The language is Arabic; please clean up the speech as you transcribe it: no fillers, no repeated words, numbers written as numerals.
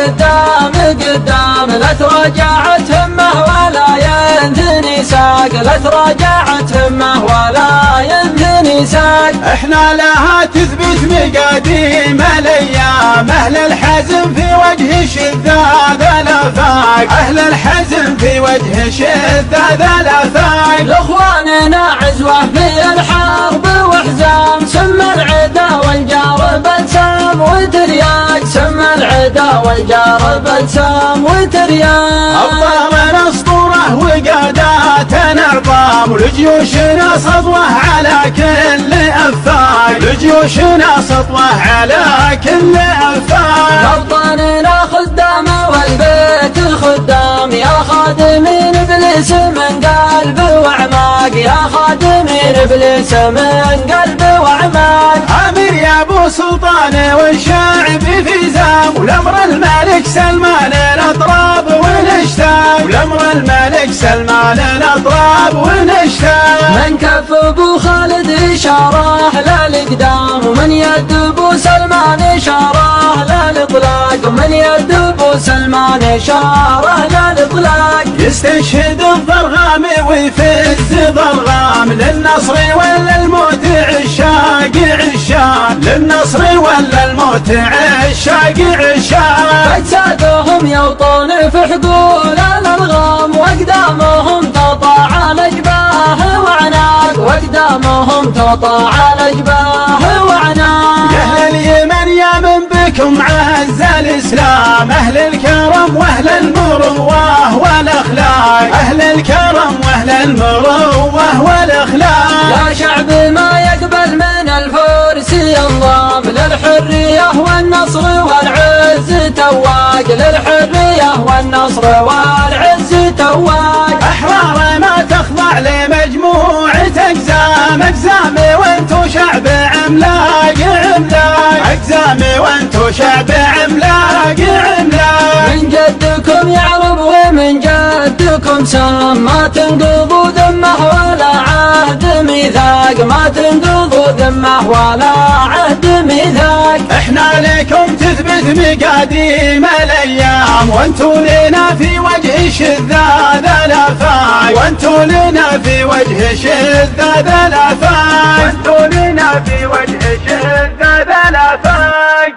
قدام لا تراجعت همه ولا ينثني ساق، لا تراجعت همه ولا ينثني ساق. احنا لها تثبت مقاديم الايام، اهل الحزم في وجه الشذاذ الافاق، اهل الحزم في وجه الشذاذ الافاق. لاخواننا عزوه في الحرب وحزام، سم العدا والجار بلسام وترياق، سم العدا والجار بلسام وترياق. أبطالنا اسطوره وقاداتنا عظام، ولجيوشنا سطوه على كل افاق، لجيوشنا سطوه على كل افاق. أبطالنا خدام والبيت الخدام، يا خادمين ابليس من قلب واعماق، يا خادمين ابليس من قلب واعماق. امير يا ابو سلطان والشعب في زام، والامر الملك سلمان الاطراب ونشتاق، والامر الملك سلمان الاطراب ونشتاق. من كف ابو خالد اشاره للقدام، ومن يد ابو سلمان اشاره للاطلاق، ومن يد ابو سلمان اشاره للاطلاق. يستشهد الضرغام ويفز ضرغام، للنصر ولا الموت عشاق عشاق، للنصر ولا الموت عشاق عشاق. اجسادهم يوطون في حقول الالغام، واقدامهم تطاع على جباه وعناق، واقدامهم تطاع على جباه وعناق. يا اهل اليمن يا من بكم عز الاسلام، اهل الكرم واهل المروه والاخلاق، اهل الكرم واهل المروه والاخلاق. يا شعب ما يقبل من الفرس ينضام، للحريه والنصر والعز تواق، للحريه والنصر والعز تواق. احرار ما تخضع لمجموعه اقزام، اقزامي وانتو شعب عملاق عملاق، اقزامي وانتو شعب عملاق عملاق. من جدكم يعرب ومن جدكم سام، ما تنقضوا ذمه ولا عهد ميثاق، ما تنقضوا ذمه ولا عهد ميثاق. احنا لكم تثبت مقاديم الايام، وانتو لنا في وجه الشذاذ الافاق، وانتو لنا في وجه الشذاذ الافاق، وانتو لنا في وجه الشذاذ الافاق.